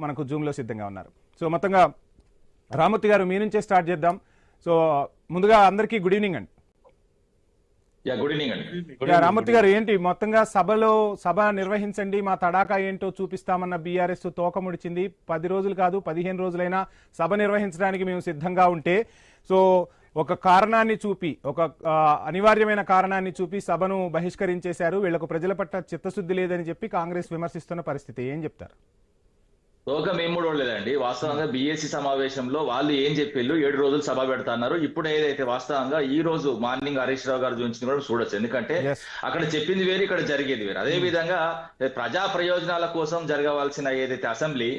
మనకు జూమ్లో సిద్ధంగా ఉన్నారు. సో మొత్తంగా రామూర్తి గారు మీ నుంచే స్టార్ట్ చేద్దాం. సో ముందుగా అందరికీ గుడ్ ఈవినింగ్ అండి. గుడ్ ఈవినింగ్ అండి. రామూర్తి గారు, ఏంటి మొత్తంగా సభ నిర్వహించండి, మా తడాకా ఏంటో చూపిస్తామన్న బీఆర్ఎస్ తోక ముడిచింది. 10 రోజులు కాదు 15 రోజులైనా సభ నిర్వహించడానికి మేము సిద్ధంగా ఉంటే, సో ఒక కారణాన్ని చూపి, ఒక అనివార్యమైన కారణాన్ని చూపి సభను బహిష్కరించేశారు. వీళ్లకు ప్రజల పట్ల చిత్తశుద్ధి లేదని చెప్పి కాంగ్రెస్ విమర్శిస్తున్న పరిస్థితి. ఏం చెప్తారు? తోక మేము కూడా లేదండి. వాస్తవంగా బీఎస్సీ సమావేశంలో వాళ్ళు ఏం చెప్పిళ్ళు, 7 రోజులు సభ పెడతాన్నారు. ఇప్పుడు ఏదైతే వాస్తవంగా ఈ రోజు మార్నింగ్ హరీష్ రావు గారు చూపించింది కూడా చూడొచ్చు. ఎందుకంటే అక్కడ చెప్పింది వేరు, ఇక్కడ జరిగేది వేరు. అదే విధంగా ప్రజా ప్రయోజనాల కోసం జరగవలసిన ఏదైతే అసెంబ్లీ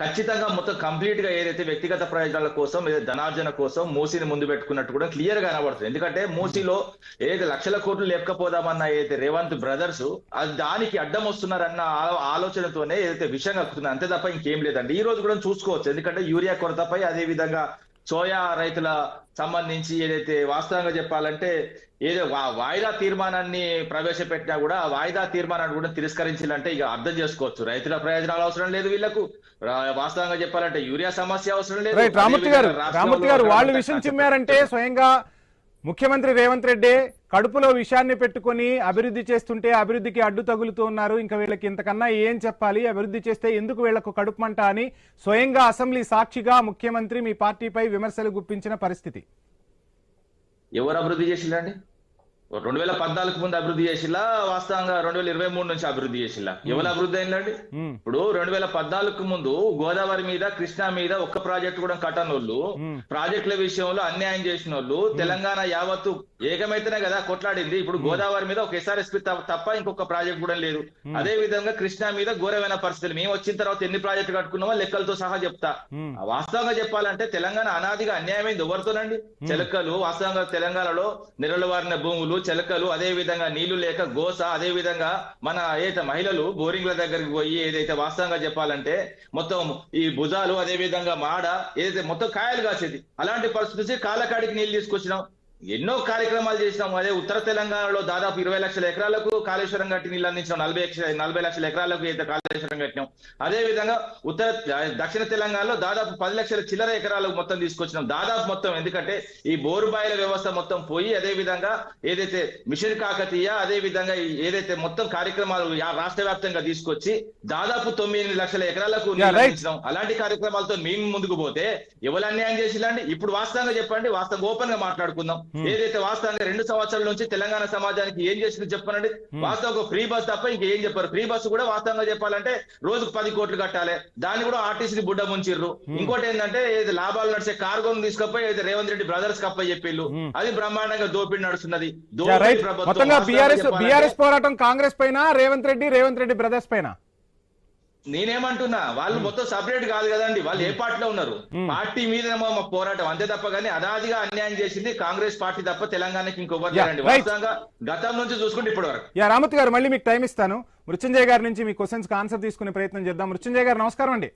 ఖచ్చితంగా మొత్తం కంప్లీట్ గా ఏదైతే వ్యక్తిగత ప్రయోజనాల కోసం, ఏదైతే ధనార్జన కోసం మూసీని ముందు పెట్టుకున్నట్టు కూడా క్లియర్ గా కనబడుతుంది. ఎందుకంటే మూసీలో ఏదైతే లక్షల కోట్లు లేపకపోదామన్న ఏదైతే రేవంత్ బ్రదర్స్ అది దానికి అడ్డం వస్తున్నారన్న ఆలోచనతోనే ఏదైతే విషయం కక్కుతుంది, అంతే తప్ప ఇంకేం లేదండి. ఈ రోజు కూడా చూసుకోవచ్చు. ఎందుకంటే యూరియా కొరతపై, అదే విధంగా సోయా రైతుల సంబంధించి ఏదైతే వాస్తవంగా చెప్పాలంటే ఏదో వాయిదా తీర్మానాన్ని ప్రవేశపెట్టినా కూడా ఆ వాయిదా తీర్మానాన్ని కూడా తిరస్కరించాలంటే ఇక అర్థం చేసుకోవచ్చు. రైతుల ప్రయోజనాలు అవసరం లేదు వీళ్లకు, వాస్తవంగా చెప్పాలంటే యూరియా సమస్య అవసరం లేదు. రామూర్తి గారు వాళ్ళు విషయం చిమ్మారంటే స్వయంగా ముఖ్యమంత్రి రేవంత్ రెడ్డి కడుపులో విషయాన్ని పెట్టుకుని అభివృద్ధి చేస్తుంటే అభివృద్ధికి అడ్డు తగులుతూ ఉన్నారు. ఇంకా వీళ్ళకి ఇంతకన్నా ఏం చెప్పాలి, అభివృద్ధి చేస్తే ఎందుకు వీళ్లకు కడుపు మంట అని స్వయంగా అసెంబ్లీ సాక్షిగా ముఖ్యమంత్రి మీ పార్టీపై విమర్శలు గుప్పించిన పరిస్థితి. ఎవరు అభివృద్ధి చేసిందండి? 2014 ముందు అభివృద్ధి చేసిలా, వాస్తవంగా 2023 నుంచి అభివృద్ధి చేసిలా? ఎవరు అభివృద్ధి అయిందండి? ఇప్పుడు 2014 ముందు గోదావరి మీద, కృష్ణా మీద ఒక్క ప్రాజెక్టు కూడా కట్టనోళ్ళు, ప్రాజెక్టుల విషయంలో అన్యాయం చేసిన వాళ్ళు, తెలంగాణ యావత్తు ఏకమైతేనే కదా కొట్లాడింది. ఇప్పుడు గోదావరి మీద ఒక ఎస్ఆర్ఎస్పీ తప్ప ఇంకొక ప్రాజెక్ట్ కూడా లేదు. అదే విధంగా కృష్ణా మీద ఘోరమైన పరిస్థితులు. మేము వచ్చిన తర్వాత ఎన్ని ప్రాజెక్టులు కట్టుకున్నామో లెక్కలతో సహా చెప్తా. వాస్తవంగా చెప్పాలంటే తెలంగాణ అనాదిగా అన్యాయమైంది ఎవరితోనండి? చెలకలు, వాస్తవంగా తెలంగాణలో నిరలవారిన భూములు, చెలకలు, అదే విధంగా నీళ్లు లేక గోస, అదే విధంగా మన ఏదైతే మహిళలు బోరింగ్ల దగ్గరికి పోయి ఏదైతే వాస్తవంగా చెప్పాలంటే మొత్తం ఈ భుజాలు, అదే విధంగా మాడ ఏదైతే మొత్తం కాయలు కాసేది. అలాంటి పరిస్థితి కాలకాడికి నీళ్లు తీసుకొచ్చినాం. ఎన్నో కార్యక్రమాలు చేసినాం. అదే ఉత్తర తెలంగాణలో దాదాపు 20 లక్షల ఎకరాలకు కాళేశ్వరం కట్టి నీళ్ళు అందించినాం. 40 లక్షల ఎకరాలకు అయితే కాళేశ్వరం కట్టినాం. అదే విధంగా దక్షిణ తెలంగాణలో దాదాపు 10 లక్షల చిల్లర ఎకరాలకు మొత్తం తీసుకొచ్చినాం. దాదాపు మొత్తం, ఎందుకంటే ఈ బోరుబాయిల వ్యవస్థ మొత్తం పోయి, అదే విధంగా ఏదైతే మిషన్ కాకతీయ, అదే విధంగా ఏదైతే మొత్తం కార్యక్రమాలు రాష్ట్ర వ్యాప్తంగా తీసుకొచ్చి దాదాపు 9 లక్షల ఎకరాలకు అందించినాం. అలాంటి కార్యక్రమాలతో మేము ముందుకు పోతే ఎవరు అన్యాయం చేసిలాండి? ఇప్పుడు వాస్తవంగా చెప్పండి, వాస్తవంగా ఓపెన్ గా మాట్లాడుకుందాం. ఏదైతే వాస్తవంగా 2 సంవత్సరాల నుంచి తెలంగాణ సమాజానికి ఏం చేసింది చెప్పనండి. వాస్తవంగా ఫ్రీ బస్ తప్ప ఇంకేం చెప్పారు. ఫ్రీ బస్ కూడా వాస్తవంగా చెప్పాలంటే రోజుకు 10 కోట్లు కట్టాలి, దాన్ని కూడా ఆర్టీసీకి బుడ్డ ముంచిర్రు. ఇంకోటి ఏంటంటే ఏది లాభాలు నడిచే కార్గోను తీసుకపోయి అయితే రేవంత్ రెడ్డి బ్రదర్స్ కప్ప చెప్పిళ్ళు. అది బ్రహ్మాండంగా దోపిడీ నడుస్తున్నది. బీఆర్ఎస్ పోరాటం కాంగ్రెస్ పైన, రేవంత్ రెడ్డి బ్రదర్స్ పైన. నేనేమంటున్నా, వాళ్ళు మొత్తం సపరేట్ కాదు కదండి. వాళ్ళు ఏ పార్టీలో ఉన్నారు? పార్టీ మీద మా పోరాటం అంతే తప్ప కానీ అనాదిగా అన్యాయం చేసింది కాంగ్రెస్ పార్టీ తప్ప తెలంగాణకి ఇంకొకరు లేరండి. వాస్తవంగా గతం నుంచి చూసుకుంటే ఇప్పటి వరకు. రామూర్తి గారు, మళ్ళీ మీకు టైం ఇస్తాను. మృత్యుంజయ్ గారి నుంచి మీ క్వశ్చన్స్ ఆన్సర్ తీసుకునే ప్రయత్నం చేద్దాం. మృత్యుంజయ్ గారు నమస్కారం అండి.